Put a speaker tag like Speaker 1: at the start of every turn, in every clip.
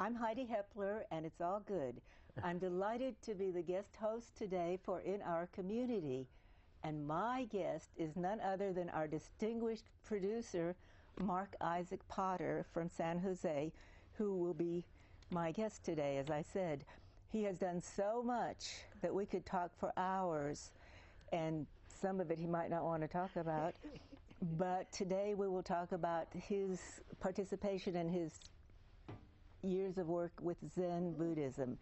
Speaker 1: I'm Heidi Hepler, and it's all good. I'm delighted to be the guest host today for In Our Community. And my guest is none other than our distinguished producer, Mark Isaac Potter from San Jose, who will be my guest today, as I said. He has done so much that we could talk for hours, and some of it he might not want to talk about. But today we will talk about his participation and his years of work with Zen Buddhism.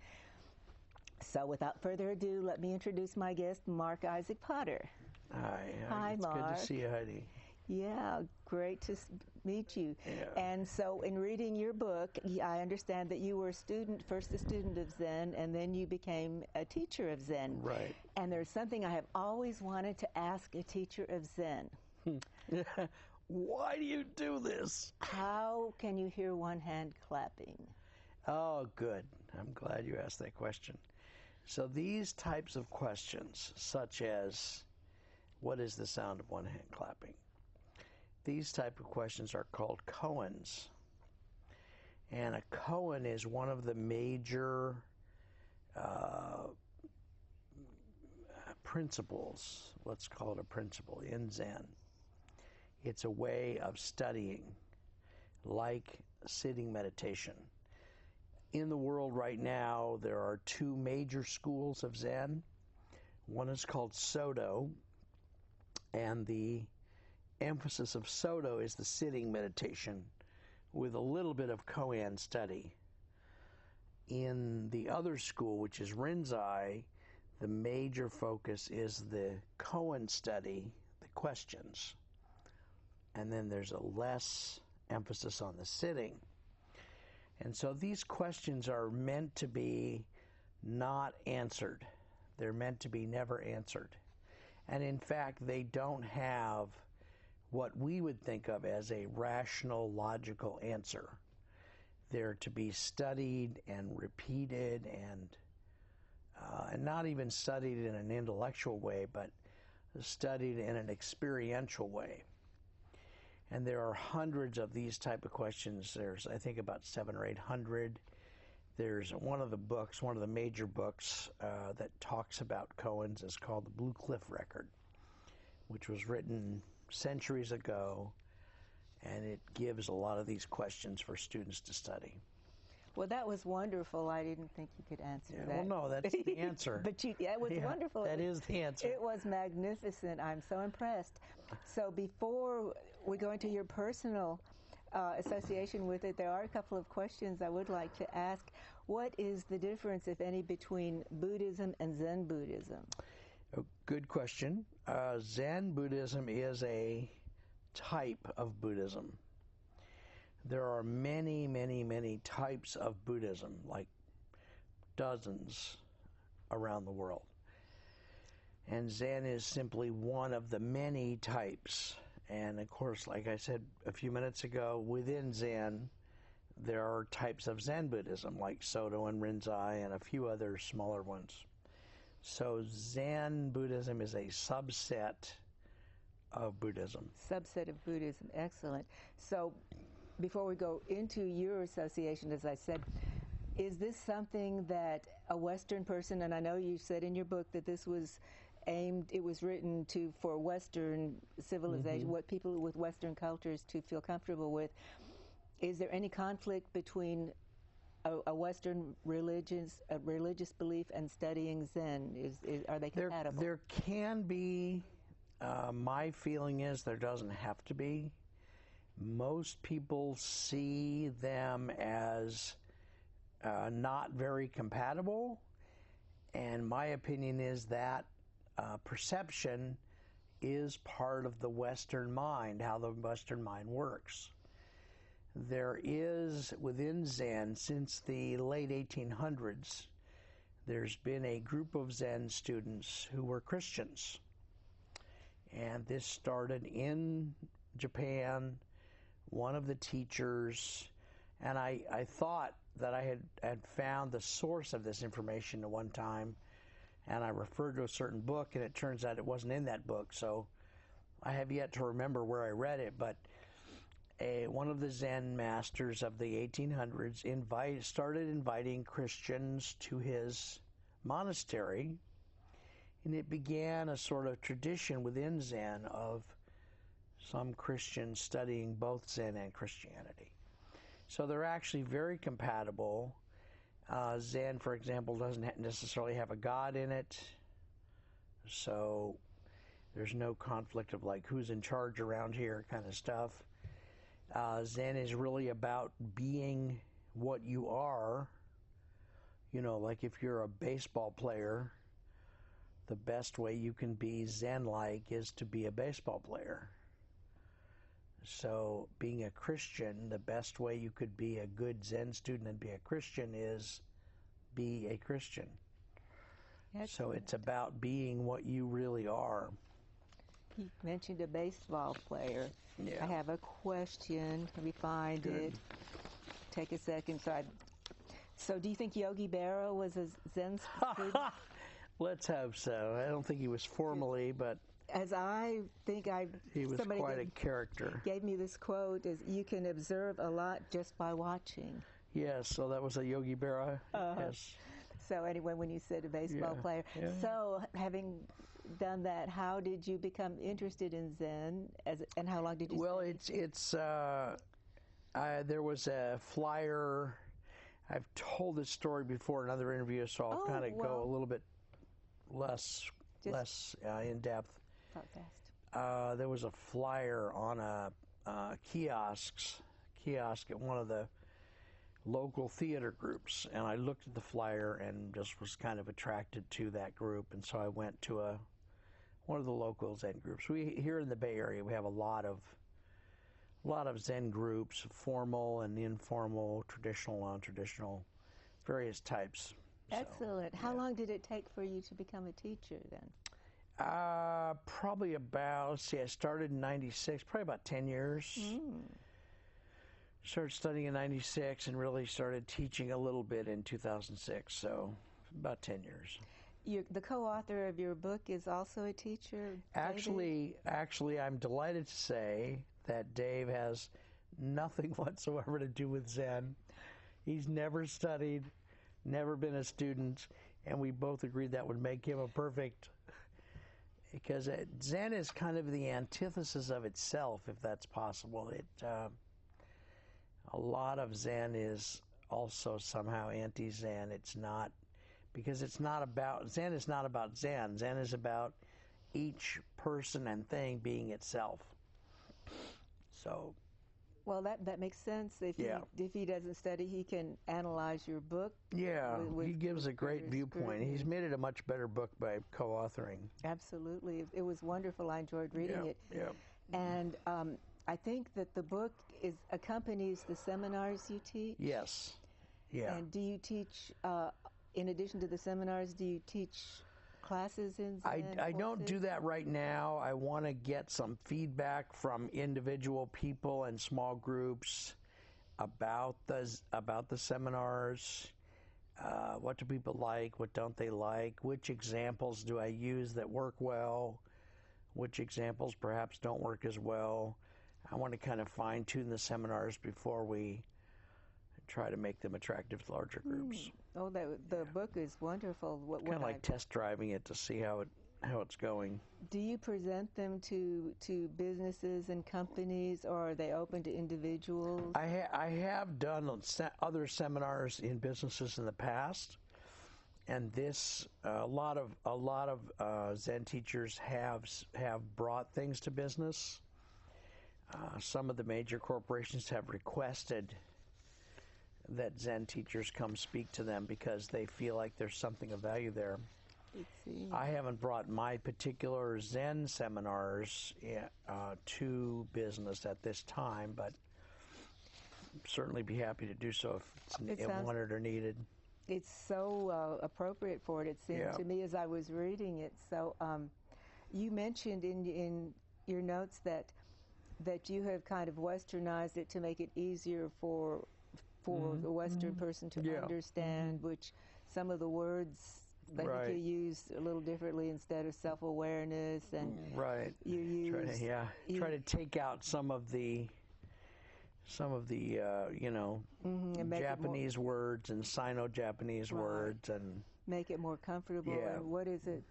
Speaker 1: So without further ado, let me introduce my guest, Mark Isaac Potter.
Speaker 2: Hi,
Speaker 1: Mark.
Speaker 2: Good to see you, Heidi.
Speaker 1: Yeah, great to meet you.
Speaker 2: Yeah.
Speaker 1: And so in reading your book, I understand that you were first a student of Zen, and then you became a teacher of Zen.
Speaker 2: Right.
Speaker 1: And there's something I have always wanted to ask a teacher of Zen.
Speaker 2: Why do you do this?
Speaker 1: How can you hear one hand clapping?
Speaker 2: Oh, good. I'm glad you asked that question. So these types of questions, such as, what is the sound of one hand clapping? These type of questions are called koans. And a koan is one of the major principles, let's call it a principle, in Zen. It's a way of studying, like sitting meditation. In the world right now, there are two major schools of Zen. One is called Soto, and the emphasis of Soto is the sitting meditation with a little bit of koan study. In the other school, which is Rinzai, the major focus is the koan study, the questions. And then there's a less emphasis on the sitting. And so these questions are meant to be not answered. They're meant to be never answered. And in fact, they don't have what we would think of as a rational, logical answer. They're to be studied and repeated and not even studied in an intellectual way, but studied in an experiential way. And there are hundreds of these type of questions. There's, I think, about 700 or 800. There's one of the major books that talks about koans is called the Blue Cliff Record, which was written centuries ago, and it gives a lot of these questions for students to study.
Speaker 1: Well, that was wonderful. I didn't think you could answer that.
Speaker 2: Well, no, that's the answer.
Speaker 1: But it was wonderful.
Speaker 2: That is the answer.
Speaker 1: It was magnificent. I'm so impressed. So before we go into your personal association with it, there are a couple of questions I would like to ask. What is the difference, if any, between Buddhism and Zen Buddhism?
Speaker 2: A good question. Zen Buddhism is a type of Buddhism. There are many, many, many types of Buddhism, like dozens around the world. And Zen is simply one of the many types. And of course, like I said a few minutes ago, within Zen, there are types of Zen Buddhism, like Soto and Rinzai and a few other smaller ones. So Zen Buddhism is a subset of Buddhism.
Speaker 1: Subset of Buddhism, excellent. So before we go into your association, as I said, is this something that a Western person, and I know you said in your book that this was it was written for Western civilization, what people with Western cultures to feel comfortable with. Is there any conflict between a Western religious belief and studying Zen? Are they compatible?
Speaker 2: There can be. My feeling is there doesn't have to be. Most people see them as not very compatible, and my opinion is that perception is part of the Western mind, how the Western mind works. There is, within Zen, since the late 1800s, there's been a group of Zen students who were Christians. And this started in Japan. One of the teachers, and I thought that I had found the source of this information at one time, and I referred to a certain book, and it turns out it wasn't in that book, so I have yet to remember where I read it, but one of the Zen masters of the 1800s started inviting Christians to his monastery, and it began a sort of tradition within Zen of some Christians studying both Zen and Christianity. So they're actually very compatible. Zen, for example, doesn't necessarily have a God in it, so there's no conflict of like who's in charge around here kind of stuff. Zen is really about being what you are. You know, like if you're a baseball player, the best way you can be Zen-like is to be a baseball player. So being a Christian, the best way you could be a good Zen student and be a Christian is be a Christian. Excellent. So it's about being what you really are.
Speaker 1: You mentioned a baseball player.
Speaker 2: Yeah.
Speaker 1: I have a question. Let me find it. Take a second. So do you think Yogi Berra was a Zen student?
Speaker 2: Let's hope so. I don't think he was formally, but
Speaker 1: as I think
Speaker 2: he was quite a character.
Speaker 1: Gave me this quote: "Is you can observe a lot just by watching."
Speaker 2: Yes, so that was a Yogi Berra. Yes.
Speaker 1: So anyway, when you said a baseball player, so having done that, how did you become interested in Zen, and how long did you?
Speaker 2: Well,
Speaker 1: study?
Speaker 2: There was a flyer. I've told this story before in other interviews, so I'll kind of go a little bit less in depth.
Speaker 1: Talk fast.
Speaker 2: There was a flyer on a kiosk at one of the local theater groups, and I looked at the flyer and just was kind of attracted to that group, and so I went to one of the local Zen groups. We here in the Bay Area, we have a lot of Zen groups, formal and informal, traditional, non-traditional, various types.
Speaker 1: Excellent. How long did it take for you to become a teacher then?
Speaker 2: Probably about, I started in 96, probably about 10 years. Started studying in 96 and really started teaching a little bit in 2006, so about 10 years.
Speaker 1: The co-author of your book is also a teacher,
Speaker 2: David? Actually, I'm delighted to say that Dave has nothing whatsoever to do with Zen. He's never studied, never been a student, and we both agreed that would make him a perfect, because Zen is kind of the antithesis of itself, if that's possible. A lot of Zen is also somehow anti-Zen. It's not, because it's not about, Zen is not about Zen. Zen is about each person and thing being itself. So.
Speaker 1: Well, that makes sense. If he doesn't study, he can analyze your book.
Speaker 2: Yeah, he gives a great viewpoint. He's made it a much better book by co-authoring.
Speaker 1: Absolutely. It was wonderful. I enjoyed reading it.
Speaker 2: Yeah.
Speaker 1: And I think that the book accompanies the seminars you teach.
Speaker 2: Yes. Yeah.
Speaker 1: And do you teach, in addition to the seminars, do you teach classes in Zen?
Speaker 2: I don't do that right now. I want to get some feedback from individual people and small groups about the seminars. What do people like? What don't they like? Which examples do I use that work well? Which examples perhaps don't work as well? I want to kind of fine-tune the seminars before we try to make them attractive to larger groups.
Speaker 1: Oh, the book is wonderful.
Speaker 2: Kind of like test driving it to see how it's going.
Speaker 1: Do you present them to businesses and companies, or are they open to individuals?
Speaker 2: I have done other seminars in businesses in the past, and a lot of Zen teachers have brought things to business. Some of the major corporations have requested that Zen teachers come speak to them because they feel like there's something of value there. I haven't brought my particular Zen seminars to business at this time, but certainly be happy to do so if wanted or needed.
Speaker 1: It's so appropriate for it seemed to me as I was reading it. So you mentioned in your notes that you have kind of westernized it to make it easier for the Western person to understand, which some of the words that you use a little differently instead of self-awareness, and you use
Speaker 2: try to take out some of the some of the,
Speaker 1: and make
Speaker 2: Japanese words and Sino-Japanese words, and
Speaker 1: make it more comfortable.
Speaker 2: Yeah.
Speaker 1: And what is it?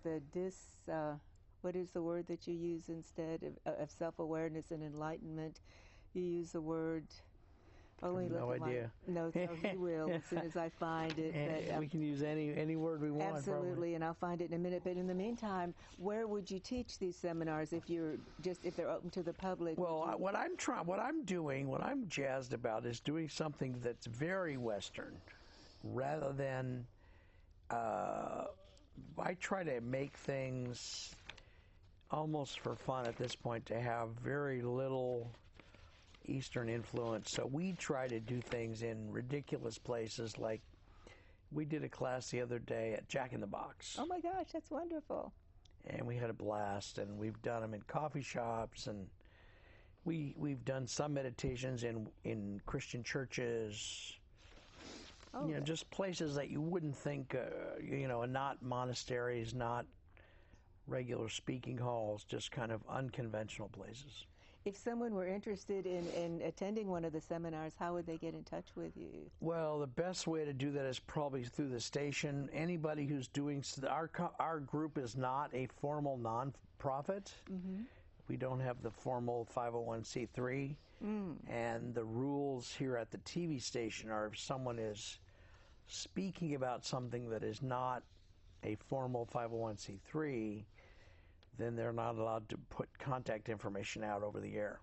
Speaker 1: What is the word that you use instead of self-awareness and enlightenment? You use the word. Only
Speaker 2: no idea.
Speaker 1: No, so he will as soon as I find it.
Speaker 2: And we can use any word we want.
Speaker 1: Absolutely,
Speaker 2: probably.
Speaker 1: And I'll find it in a minute. But in the meantime, where would you teach these seminars if they're open to the public?
Speaker 2: Well, what I'm jazzed about is doing something that's very Western, rather than. I try to make things almost for fun at this point, to have very little Eastern influence. So we try to do things in ridiculous places, like we did a class the other day at Jack in the Box.
Speaker 1: Oh my gosh, that's wonderful.
Speaker 2: And we had a blast, and we've done them in coffee shops, and we've done some meditations in Christian churches. Just places that you wouldn't think, not monasteries, not regular speaking halls, just kind of unconventional places.
Speaker 1: If someone were interested in attending one of the seminars, how would they get in touch with you?
Speaker 2: Well, the best way to do that is probably through the station. Anybody who's doing, our group is not a formal nonprofit. Mm-hmm. We don't have the formal 501c3. And the rules here at the TV station are, if someone is speaking about something that is not a formal 501c3, then they're not allowed to put contact information out over the air.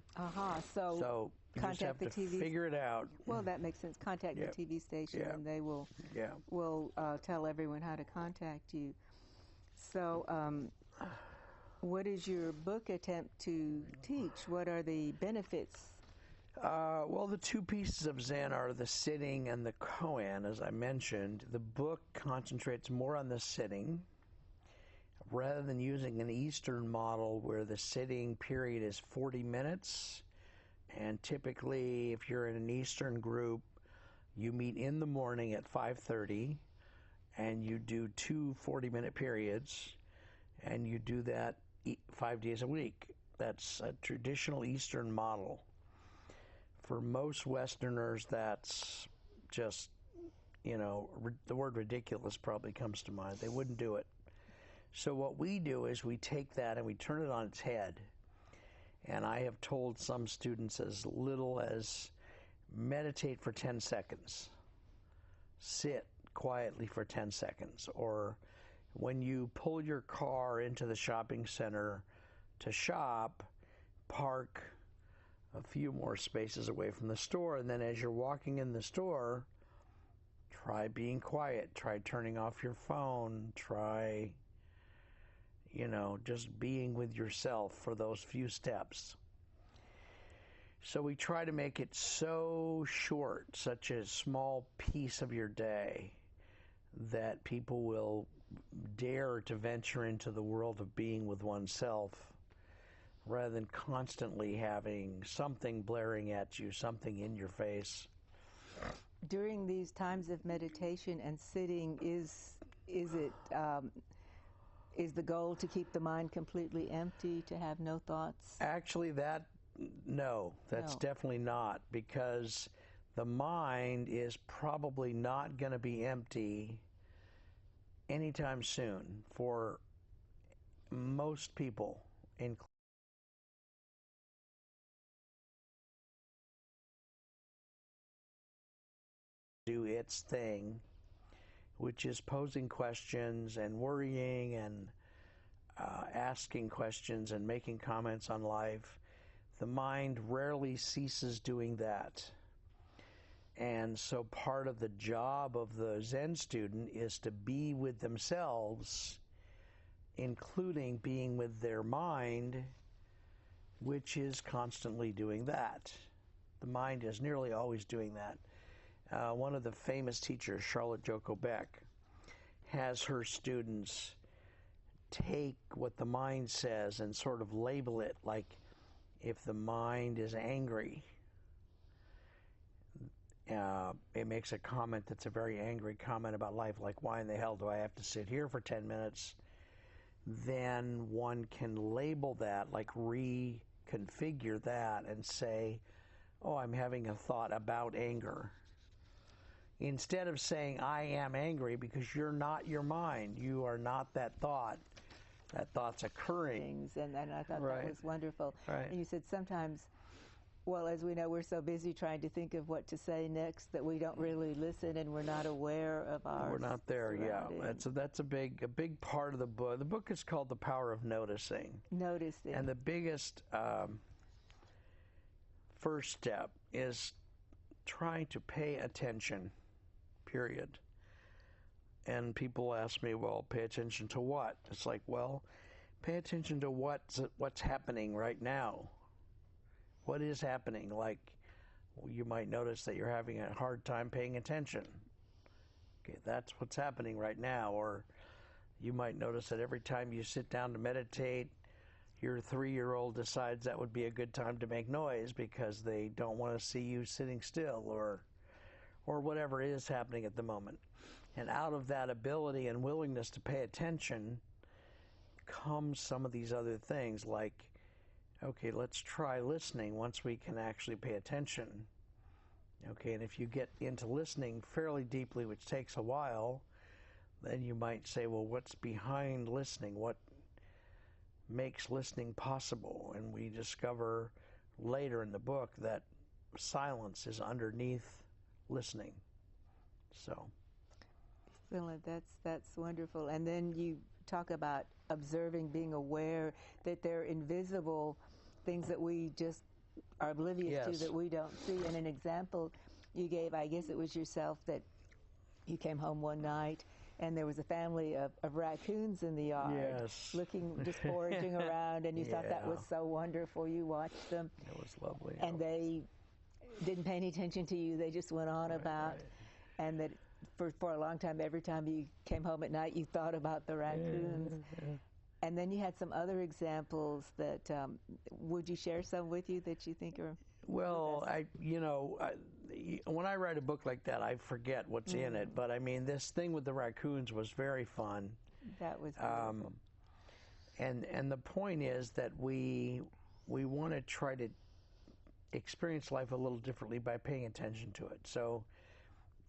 Speaker 1: So
Speaker 2: you just have to figure it out.
Speaker 1: Well, that makes sense. Contact the TV station, and they will tell everyone how to contact you. So what is your book attempt to teach? What are the benefits?
Speaker 2: Well, the two pieces of Zen are the sitting and the koan, as I mentioned. The book concentrates more on the sitting, rather than using an Eastern model where the sitting period is 40 minutes. And typically, if you're in an Eastern group, you meet in the morning at 5:30, and you do two 40-minute periods, and you do that 5 days a week. That's a traditional Eastern model. For most Westerners, that's just, the word ridiculous probably comes to mind. They wouldn't do it. So what we do is we take that and we turn it on its head. And I have told some students as little as meditate for 10 seconds. Sit quietly for 10 seconds. Or when you pull your car into the shopping center to shop, park a few more spaces away from the store. And then as you're walking in the store, try being quiet. Try turning off your phone. Try just being with yourself for those few steps. So we try to make it so short, such a small piece of your day, that people will dare to venture into the world of being with oneself, rather than constantly having something blaring at you, something in your face.
Speaker 1: During these times of meditation and sitting, is the goal to keep the mind completely empty, to have no thoughts?
Speaker 2: Actually, that's definitely not, because the mind is probably not going to be empty anytime soon for most people, including do its thing, which is posing questions and worrying and asking questions and making comments on life. The mind rarely ceases doing that. And so part of the job of the Zen student is to be with themselves, including being with their mind, which is constantly doing that. The mind is nearly always doing that. One of the famous teachers, Charlotte Joko Beck, has her students take what the mind says and sort of label it, like if the mind is angry, it makes a comment that's a very angry comment about life, like, why in the hell do I have to sit here for 10 minutes? Then one can label that, like reconfigure that and say, oh, I'm having a thought about anger. Instead of saying, I am angry, because you're not your mind. You are not that thought. That thought's occurring.
Speaker 1: And I thought
Speaker 2: Right.
Speaker 1: that was wonderful.
Speaker 2: Right.
Speaker 1: And you said sometimes, well, as we know, we're so busy trying to think of what to say next that we don't really listen and we're not aware of our
Speaker 2: We're not there, yeah.
Speaker 1: surroundings.
Speaker 2: That's a big part of the book. The book is called The Power of Noticing.
Speaker 1: Noticing.
Speaker 2: And the biggest first step is trying to pay attention, period. And people ask me, well, pay attention to what? It's like, well, pay attention to what's happening right now. What is happening? Like, you might notice that you're having a hard time paying attention. Okay, that's what's happening right now. Or you might notice that every time you sit down to meditate, your 3-year-old decides that would be a good time to make noise because they don't want to see you sitting still, or whatever is happening at the moment. And out of that ability and willingness to pay attention comes some of these other things, like, okay, let's try listening once we can actually pay attention. Okay, and if you get into listening fairly deeply, which takes a while, then you might say, well, what's behind listening? What makes listening possible? And we discover later in the book that silence is underneath listening. So.
Speaker 1: Excellent. That's wonderful. And then you talk about observing, being aware that they're invisible things that we just are oblivious to, that we don't see. And an example you gave, I guess it was yourself, that you came home one night and there was a family of raccoons in the yard, looking, just foraging around, and you thought that was so wonderful. You watched them.
Speaker 2: It was lovely.
Speaker 1: And they didn't pay any attention to you. They just went on about, and that for a long time, every time you came home at night, you thought about the raccoons. And then you had some other examples that, would you share some with you that you think are?
Speaker 2: Well, when I write a book like that, I forget what's in it. But I mean, this thing with the raccoons was very fun.
Speaker 1: That was beautiful.
Speaker 2: And the point is that we want to try to experience life a little differently by paying attention to it. So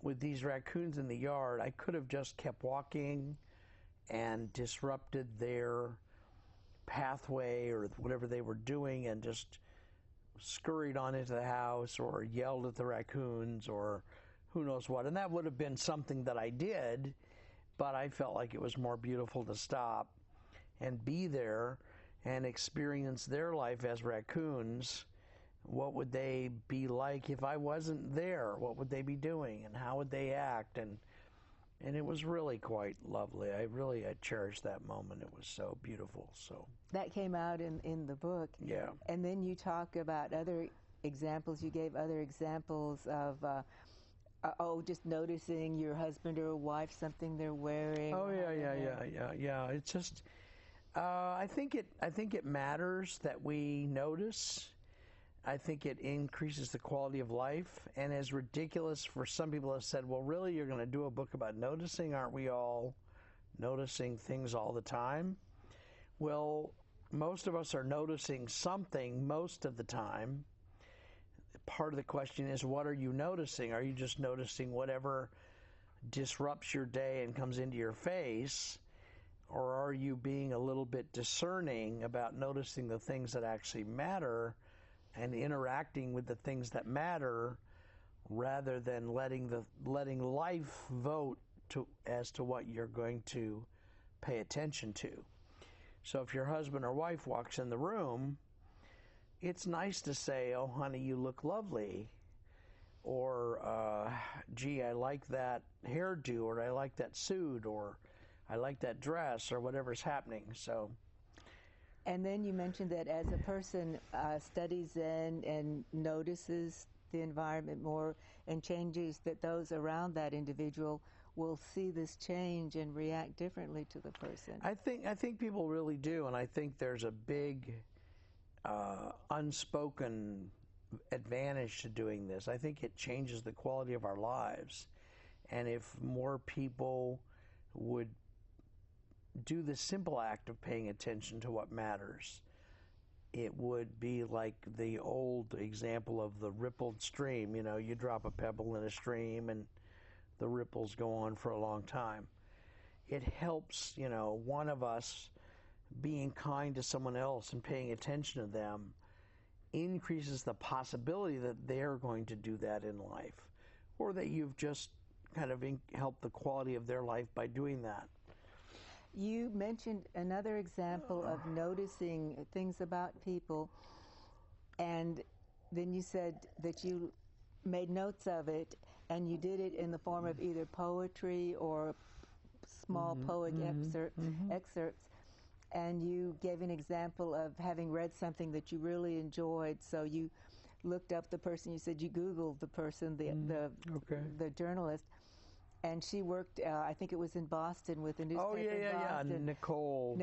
Speaker 2: with these raccoons in the yard, I could have just kept walking and disrupted their pathway or whatever they were doing and just scurried on into the house or yelled at the raccoons or who knows what. And that would have been something that I did, but I felt like it was more beautiful to stop and be there and experience their life as raccoons. What would they be like if I wasn't there? What would they be doing and how would they act? And it was really quite lovely. I cherished that moment. It was so beautiful. So
Speaker 1: that came out in the book.
Speaker 2: Yeah.
Speaker 1: And then you talk about other examples. You gave other examples of just noticing your husband or wife, something they're wearing.
Speaker 2: Oh yeah. It's just I think it matters that we notice. I think it increases the quality of life. And as ridiculous for some people have said, well, really, you're going to do a book about noticing? Aren't we all noticing things all the time? Well, most of us are noticing something most of the time. Part of the question is, what are you noticing? Are you just noticing whatever disrupts your day and comes into your face? Or are you being a little bit discerning about noticing the things that actually matter and interacting with the things that matter, rather than letting life vote as to what you're going to pay attention to? So if your husband or wife walks in the room, it's nice to say, oh, honey, you look lovely. Or, gee, I like that hairdo, or I like that suit, or I like that dress, or whatever's happening. So.
Speaker 1: And then you mentioned that as a person studies Zen and notices the environment more and changes, that those around that individual will see this change and react differently to the person.
Speaker 2: I think people really do, and I think there's a big unspoken advantage to doing this. I think it changes the quality of our lives. And if more people would do the simple act of paying attention to what matters, it would be like the old example of the rippled stream. You know, you drop a pebble in a stream and the ripples go on for a long time. It helps, you know, one of us being kind to someone else and paying attention to them increases the possibility that they're going to do that in life, or that you've just kind of helped the quality of their life by doing that.
Speaker 1: You mentioned another example of noticing things about people, and then you said that you made notes of it, and you did it in the form of either poetry or small poet excerpts, and you gave an example of having read something that you really enjoyed, so you looked up the person. You said you Googled the person, the journalist, and she worked, I think it was in Boston with the newspaper in Boston.
Speaker 2: Nicole,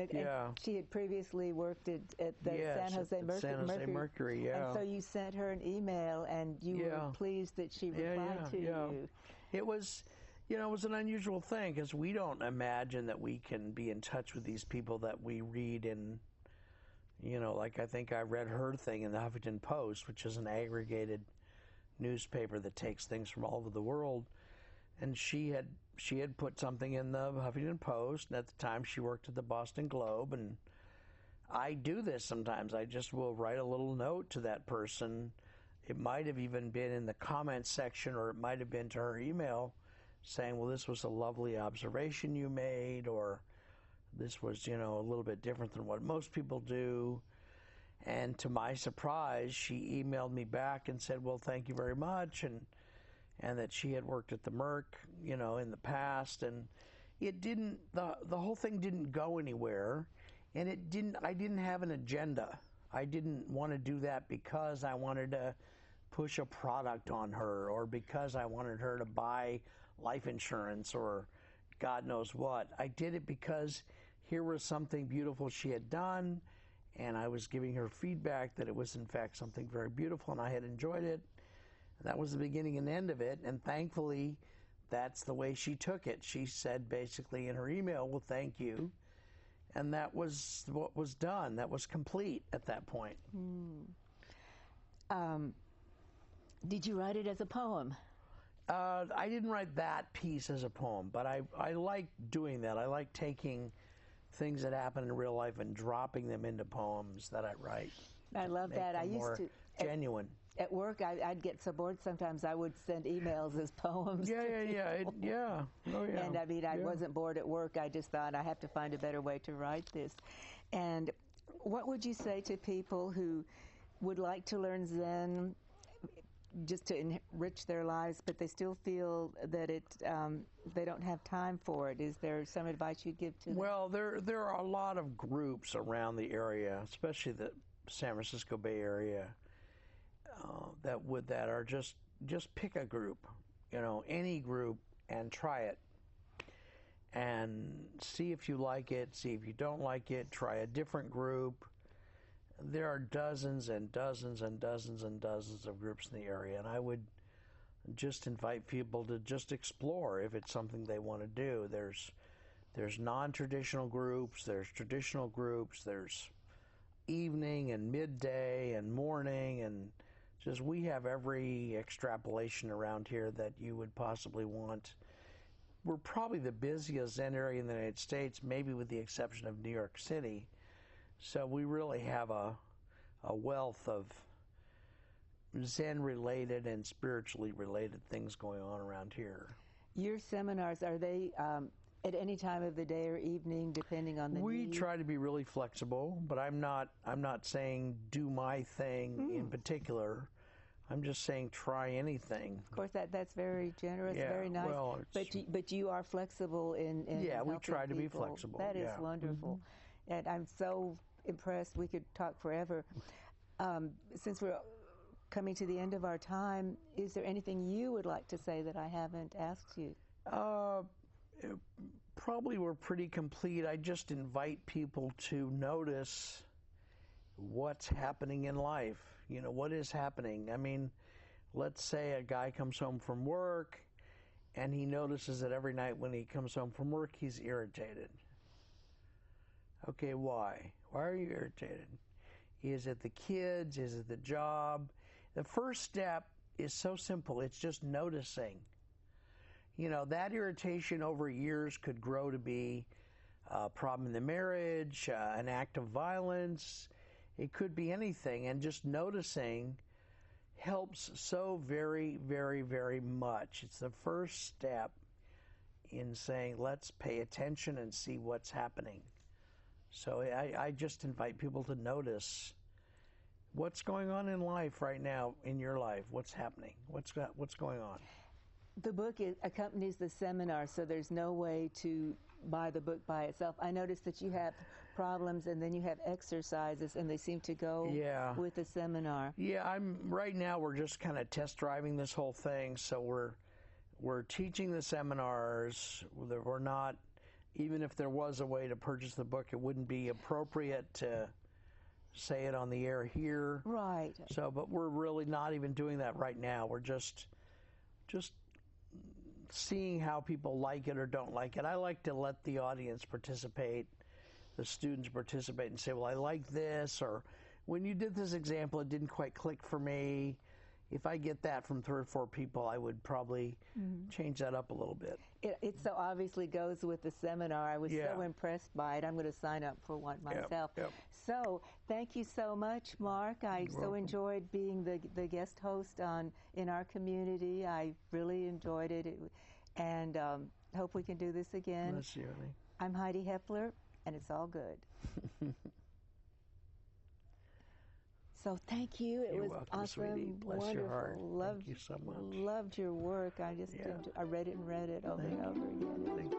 Speaker 1: She had previously worked at the San Jose Mercury.
Speaker 2: yeah.
Speaker 1: And so you sent her an email, and you were pleased that she replied to you.
Speaker 2: It was, you know, it was an unusual thing, because we don't imagine that we can be in touch with these people that we read in, you know, like I think I read her thing in the Huffington Post, which is an aggregated newspaper that takes things from all over the world. And she had put something in the Huffington Post, and at the time she worked at the Boston Globe. And I do this sometimes. I just will write a little note to that person. It might have even been in the comments section, or it might have been to her email, saying, well, this was a lovely observation you made, or this was, you know, a little bit different than what most people do. And to my surprise, she emailed me back and said, well, thank you very much, and that she had worked at the Merc, you know, in the past. And it didn't, the whole thing didn't go anywhere, and I didn't have an agenda. I didn't want to do that because I wanted to push a product on her, or because I wanted her to buy life insurance, or God knows what. I did it because here was something beautiful she had done, and I was giving her feedback that it was in fact something very beautiful, and I had enjoyed it. That was the beginning and end of it, and thankfully that's the way she took it. She said basically in her email, well, thank you, and that was what was done. That was complete at that point.
Speaker 1: Did you write it as a poem?
Speaker 2: I didn't write that piece as a poem, but I like doing that. I like taking things that happen in real life and dropping them into poems that I write.
Speaker 1: I love that. I used to
Speaker 2: genuine.
Speaker 1: At work, I'd get so bored sometimes I would send emails as poems.
Speaker 2: Yeah. Oh, yeah.
Speaker 1: And I mean, I wasn't bored at work. I just thought I have to find a better way to write this. And what would you say to people who would like to learn Zen just to enrich their lives, but they still feel that they don't have time for it? Is there some advice you'd give to them?
Speaker 2: Well, there are a lot of groups around the area, especially the San Francisco Bay Area, that are just pick a group, you know, any group, and try it and see if you like it. See if you don't like it, try a different group. There are dozens and dozens and dozens and dozens of groups in the area, and I would just invite people to just explore if it's something they want to do. There's non-traditional groups, there's traditional groups, there's evening and midday and morning, and just we have every extrapolation around here that you would possibly want. We're probably the busiest Zen area in the United States, maybe with the exception of New York City. So we really have a wealth of Zen-related and spiritually related things going on around here.
Speaker 1: Your seminars, are they at any time of the day or evening, depending on the need?
Speaker 2: We try to be really flexible, but I'm not saying do my thing in particular. I'm just saying try anything.
Speaker 1: Of course, that's very generous, very nice.
Speaker 2: Well,
Speaker 1: but you are flexible in
Speaker 2: we try to
Speaker 1: people.
Speaker 2: be flexible.
Speaker 1: That is wonderful, and I'm so impressed. We could talk forever. Since we're coming to the end of our time, is there anything you would like to say that I haven't asked you?
Speaker 2: Probably we're pretty complete. I just invite people to notice what's happening in life. You know, what is happening? I mean, let's say a guy comes home from work and he notices that every night when he comes home from work, he's irritated. Okay, why? Why are you irritated? Is it the kids? Is it the job? The first step is so simple. It's just noticing. You know, that irritation over years could grow to be a problem in the marriage, an act of violence. It could be anything. And just noticing helps so very, very, very much. It's the first step in saying, let's pay attention and see what's happening. So I just invite people to notice what's going on in life right now, in your life. What's happening? What's going on?
Speaker 1: The book accompanies the seminar, so there's no way to buy the book by itself. I noticed that you have problems and then you have exercises, and they seem to go with the seminar.
Speaker 2: Yeah, right now we're just kind of test driving this whole thing. So we're teaching the seminars. We're not, even if there was a way to purchase the book, it wouldn't be appropriate to say it on the air here.
Speaker 1: Right.
Speaker 2: So, but we're really not even doing that right now. We're just seeing how people like it or don't like it. I like to let the audience participate, the students participate and say, well, I like this, or when you did this example, it didn't quite click for me. If I get that from 3 or 4 people, I would probably change that up a little bit.
Speaker 1: It so obviously goes with the seminar. I was so impressed by it. I'm going to sign up for one myself.
Speaker 2: Yep.
Speaker 1: So thank you so much, Mark. I so enjoyed being the guest host in our community. I really enjoyed it, and hope we can do this again.
Speaker 2: Bless you, honey.
Speaker 1: I'm Heidi Hepler, and it's all good. So thank you. It
Speaker 2: You're
Speaker 1: was
Speaker 2: welcome,
Speaker 1: awesome,
Speaker 2: sweetie. Bless
Speaker 1: wonderful.
Speaker 2: your heart.
Speaker 1: Loved,
Speaker 2: Thank you so much.
Speaker 1: Loved your work. I just I read it and read it over and over again.
Speaker 2: Thank you.